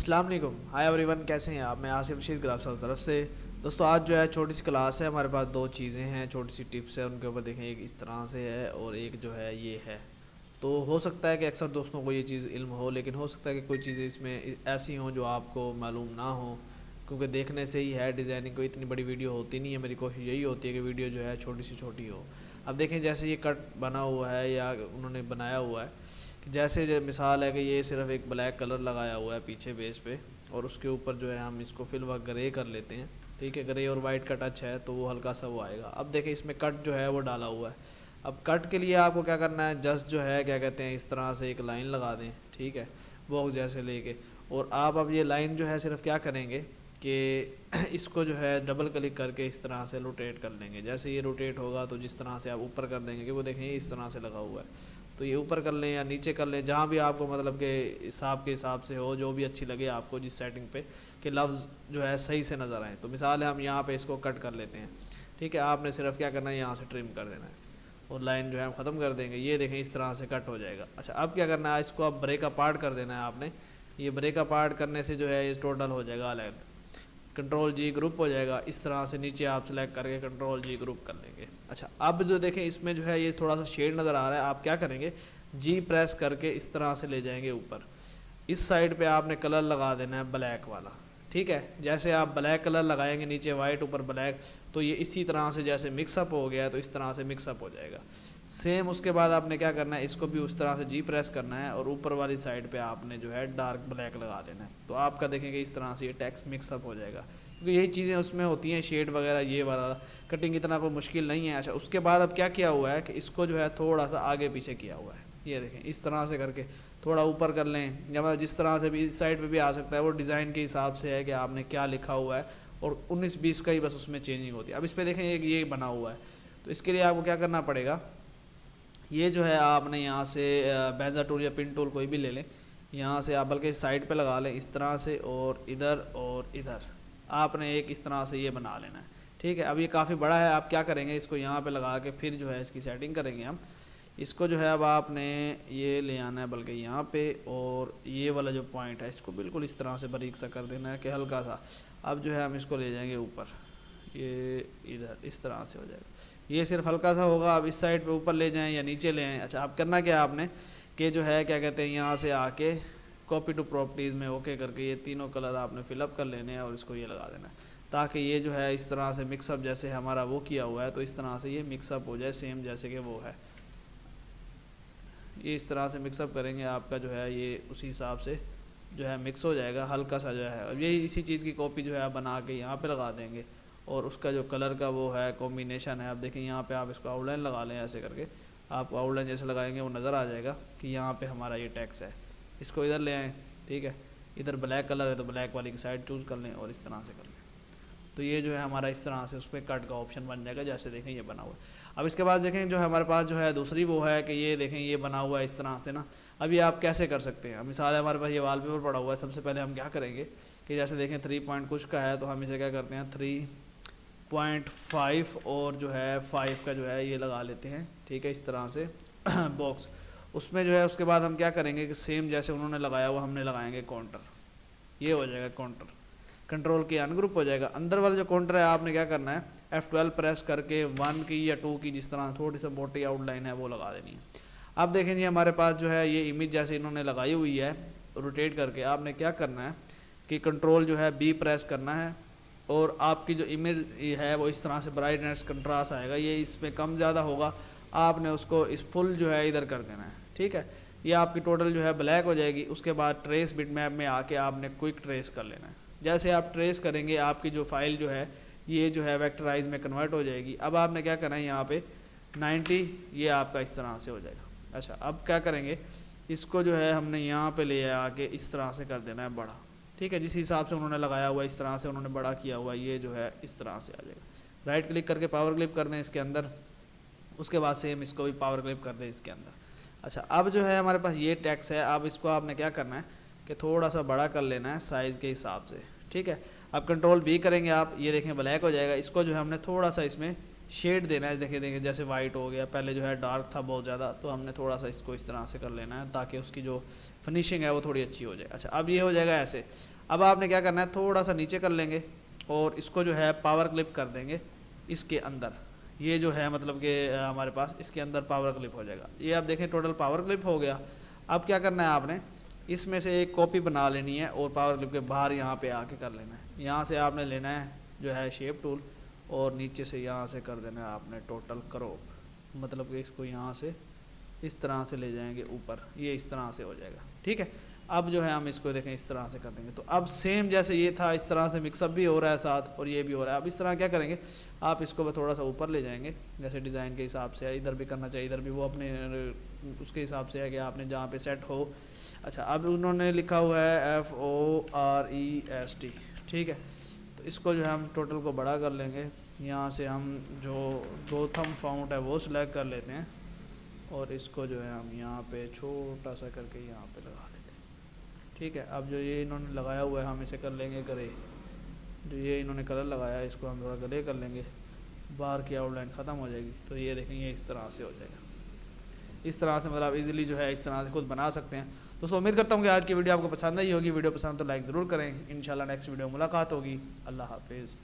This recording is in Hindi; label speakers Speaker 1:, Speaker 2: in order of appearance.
Speaker 1: अस्सलाम वालेकुम, हाय एवरीवन, कैसे हैं आप। मैं आसिफ रशीद ग्राफ्स की तरफ से। दोस्तों आज जो है छोटी सी क्लास है, हमारे पास दो चीज़ें हैं, छोटी सी टिप्स है, उनके ऊपर देखें। एक इस तरह से है और एक जो है ये है। तो हो सकता है कि अक्सर दोस्तों को ये चीज़ इल्म हो, लेकिन हो सकता है कि कोई चीज़ें इसमें ऐसी हों जो आपको मालूम ना हो, क्योंकि देखने से ही है डिज़ाइनिंग को इतनी बड़ी वीडियो होती नहीं है। मेरी कोशिश यही होती है कि वीडियो जो है छोटी सी छोटी हो। अब देखें जैसे ये कट बना हुआ है या उन्होंने बनाया हुआ है, कि जैसे मिसाल है कि ये सिर्फ एक ब्लैक कलर लगाया हुआ है पीछे बेस पे, और उसके ऊपर जो है हम इसको फिल व ग्रे कर लेते हैं। ठीक है, ग्रे और वाइट का टच है तो वो हल्का सा वो आएगा। अब देखें इसमें कट जो है वो डाला हुआ है। अब कट के लिए आपको क्या करना है, जस्ट जो है क्या कहते हैं, इस तरह से एक लाइन लगा दें। ठीक है, बॉक्स जैसे लेके, और आप अब ये लाइन जो है सिर्फ क्या करेंगे कि इसको जो है डबल क्लिक करके इस तरह से रोटेट कर लेंगे। जैसे ये रोटेट होगा तो जिस तरह से आप ऊपर कर देंगे कि वो देखें इस तरह से लगा हुआ है, तो ये ऊपर कर लें या नीचे कर लें, जहाँ भी आपको मतलब के हिसाब से हो, जो भी अच्छी लगे आपको जिस सेटिंग पे, कि लफ्ज़ जो है सही से नज़र आए। तो मिसाल है हम यहाँ पे इसको कट कर लेते हैं। ठीक है, आपने सिर्फ क्या करना है, यहाँ से ट्रिम कर देना है और लाइन जो है हम ख़त्म कर देंगे। ये देखें इस तरह से कट हो जाएगा। अच्छा, अब क्या करना है, इसको अब ब्रेक अपार्ट कर देना है आपने। ये ब्रेक अपार्ट करने से जो है ये टोटल हो जाएगा अलग। कंट्रोल जी ग्रुप हो जाएगा। इस तरह से नीचे आप सेलेक्ट करके कंट्रोल जी ग्रुप कर लेंगे। अच्छा, अब जो देखें इसमें जो है ये थोड़ा सा शेड नज़र आ रहा है, आप क्या करेंगे, जी प्रेस करके इस तरह से ले जाएंगे ऊपर। इस साइड पे आपने कलर लगा देना है ब्लैक वाला। ठीक है, जैसे आप ब्लैक कलर लगाएंगे, नीचे वाइट ऊपर ब्लैक, तो ये इसी तरह से जैसे मिक्सअप हो गया तो इस तरह से मिक्सअप हो जाएगा। सेम उसके बाद आपने क्या करना है, इसको भी उस तरह से जी प्रेस करना है और ऊपर वाली साइड पे आपने जो है डार्क ब्लैक लगा देना है। तो आपका देखेंगे इस तरह से ये टेक्स्ट मिक्सअप हो जाएगा, क्योंकि यही चीज़ें उसमें होती हैं, शेड वगैरह ये वाला। कटिंग इतना कोई मुश्किल नहीं है। अच्छा, उसके बाद अब क्या किया हुआ है कि इसको जो है थोड़ा सा आगे पीछे किया हुआ है। ये देखें इस तरह से करके थोड़ा ऊपर कर लें, या मतलब जिस तरह से भी इस साइड पे भी आ सकता है, वो डिज़ाइन के हिसाब से है कि आपने क्या लिखा हुआ है, और 19-20 का ही बस उसमें चेंजिंग होती है। अब इस पर देखें ये बना हुआ है, तो इसके लिए आपको क्या करना पड़ेगा, ये जो है आपने यहाँ से बेंजा टूल या पिन टूल कोई भी ले लें, यहाँ से आप बल्कि साइड पे लगा लें इस तरह से, और इधर आपने एक इस तरह से ये बना लेना है। ठीक है, अब ये काफ़ी बड़ा है, आप क्या करेंगे, इसको यहाँ पे लगा के फिर जो है इसकी सेटिंग करेंगे हम। इसको जो है अब आपने ये ले आना है बल्कि यहाँ पे, और ये वाला जो पॉइंट है इसको बिल्कुल इस तरह से बारीक सा कर देना है कि हल्का सा। अब जो है हम इसको ले जाएंगे ऊपर, ये इधर इस तरह से हो जाएगा। ये सिर्फ हल्का सा होगा। अब इस साइड पे ऊपर ले जाएं या नीचे ले आएँ। अच्छा, अब करना क्या आपने कि जो है क्या कहते हैं, यहाँ से आके कॉपी टू प्रॉपर्टीज़ में ओके करके ये तीनों कलर आपने फिलअप कर लेने हैं और इसको ये लगा देना है, ताकि ये जो है इस तरह से मिक्सअप जैसे हमारा वो किया हुआ है, तो इस तरह से ये मिक्सअप हो जाए सेम जैसे कि वो है। ये इस तरह से मिक्सअप करेंगे, आपका जो है ये उसी हिसाब से जो है मिक्स हो जाएगा हल्का सा जो है। अब यही इसी चीज़ की कॉपी जो है बना के यहाँ पे लगा देंगे, और उसका जो कलर का वो है कॉम्बिनेशन है। आप देखें यहाँ पे आप इसको आउटलाइन लगा लें, ऐसे करके आपको आउटलाइन जैसे लगाएंगे वो नज़र आ जाएगा कि यहाँ पे हमारा ये टैक्स है। इसको इधर ले आएँ। ठीक है, इधर ब्लैक कलर है तो ब्लैक वाली की साइड चूज़ कर लें और इस तरह से कर लें, तो ये जो है हमारा इस तरह से उस पर कट का ऑप्शन बन जाएगा, जैसे देखें ये बना हुआ है। अब इसके बाद देखें जो है हमारे पास जो है दूसरी वो है कि ये देखें ये बना हुआ है इस तरह से ना। अब ये आप कैसे कर सकते हैं, मिसाल है हमारे पास ये वॉलपेपर पड़ा हुआ है। सबसे पहले हम क्या करेंगे कि जैसे देखें 3 पॉइंट कुछ का है, तो हम इसे क्या करते हैं 3.5 और जो है 5 का जो है ये लगा लेते हैं। ठीक है, इस तरह से बॉक्स उसमें जो है। उसके बाद हम क्या करेंगे कि सेम जैसे उन्होंने लगाया हुआ हमने लगाएंगे काउंटर, ये हो जाएगा काउंटर। कंट्रोल की अनग्रुप हो जाएगा। अंदर वाला जो काउंटर है आपने क्या करना है, F12 प्रेस करके 1 की या 2 की जिस तरह थोड़ी सी मोटी आउटलाइन है वो लगा देनी है। अब देखें जी हमारे पास जो है ये इमेज जैसे इन्होंने लगाई हुई है, रोटेट करके आपने क्या करना है कि कंट्रोल जो है B प्रेस करना है, और आपकी जो इमेज है वो इस तरह से ब्राइटनेस कंट्रास्ट आएगा। ये इसमें कम ज़्यादा होगा, आपने उसको इस फुल जो है इधर कर देना है। ठीक है, ये आपकी टोटल जो है ब्लैक हो जाएगी। उसके बाद ट्रेस बिटमैप में आके आपने क्विक ट्रेस कर लेना है। जैसे आप ट्रेस करेंगे आपकी जो फाइल जो है ये जो है वेक्टराइज में कन्वर्ट हो जाएगी। अब आपने क्या करना है, यहाँ पे 90 ये आपका इस तरह से हो जाएगा। अच्छा, अब क्या करेंगे, इसको जो है हमने यहाँ पे ले आके इस तरह से कर देना है बड़ा। ठीक है, जिस हिसाब से उन्होंने लगाया हुआ इस तरह से उन्होंने बड़ा किया हुआ, ये जो है इस तरह से आ जाएगा। राइट क्लिक करके पावर क्लिप कर दें इसके अंदर, उसके बाद सेम इसको भी पावर क्लिप कर दें इसके अंदर। अच्छा, अब जो है हमारे पास ये टेक्स्ट है, अब इसको आपने क्या करना है कि थोड़ा सा बड़ा कर लेना है साइज़ के हिसाब से। ठीक है, अब कंट्रोल B करेंगे आप, ये देखें ब्लैक हो जाएगा। इसको जो है हमने थोड़ा सा इसमें शेड देना है। देखें जैसे वाइट हो गया, पहले जो है डार्क था बहुत ज़्यादा, तो हमने थोड़ा सा इसको इस तरह से कर लेना है ताकि उसकी जो फिनिशिंग है वो थोड़ी अच्छी हो जाए। अच्छा, अब ये हो जाएगा ऐसे। अब आपने क्या करना है, थोड़ा सा नीचे कर लेंगे और इसको जो है पावर क्लिप कर देंगे इसके अंदर। ये जो है मतलब कि हमारे पास इसके अंदर पावर क्लिप हो जाएगा। ये आप देखें टोटल पावर क्लिप हो गया। अब क्या करना है आपने, इसमें से एक कॉपी बना लेनी है और पावर क्लिप के बाहर यहाँ पे आके कर लेना है। यहाँ से आपने लेना है जो है शेप टूल और नीचे से यहाँ से कर देना है आपने टोटल क्रॉप, मतलब कि इसको यहाँ से इस तरह से ले जाएंगे ऊपर, ये इस तरह से हो जाएगा। ठीक है, अब जो है हम इसको देखें इस तरह से कर देंगे। तो अब सेम जैसे ये था इस तरह से मिक्सअप भी हो रहा है साथ और ये भी हो रहा है। अब इस तरह क्या करेंगे, आप इसको थोड़ा सा ऊपर ले जाएंगे, जैसे डिज़ाइन के हिसाब से है, इधर भी करना चाहिए, इधर भी, वो अपने उसके हिसाब से है कि आपने जहाँ पे सेट हो। अच्छा, अब उन्होंने लिखा हुआ है FOREST, ठीक है। तो इसको जो है हम टोटल को बड़ा कर लेंगे। यहाँ से हम जो गोथम फाउंट है वो सिलेक्ट कर लेते हैं और इसको जो है हम यहाँ पे छोटा सा करके यहाँ पे लगा लेते हैं। ठीक है, अब जो ये इन्होंने लगाया हुआ है हम इसे कर लेंगे ग्रे। जो ये इन्होंने कलर लगाया है इसको हम थोड़ा ग्रे कर लेंगे, बाहर की आउटलाइन ख़त्म हो जाएगी। तो ये देखेंगे इस तरह से हो जाएगा। इस तरह से मतलब इजीली जो है इस तरह से खुद बना सकते हैं। दोस्तों उम्मीद करता हूँ कि आज की वीडियो आपको पसंद आई होगी। वीडियो पसंद तो लाइक ज़रूर करें। इंशाल्लाह नेक्स्ट वीडियो मुलाकात होगी। अल्लाह हाफिज़।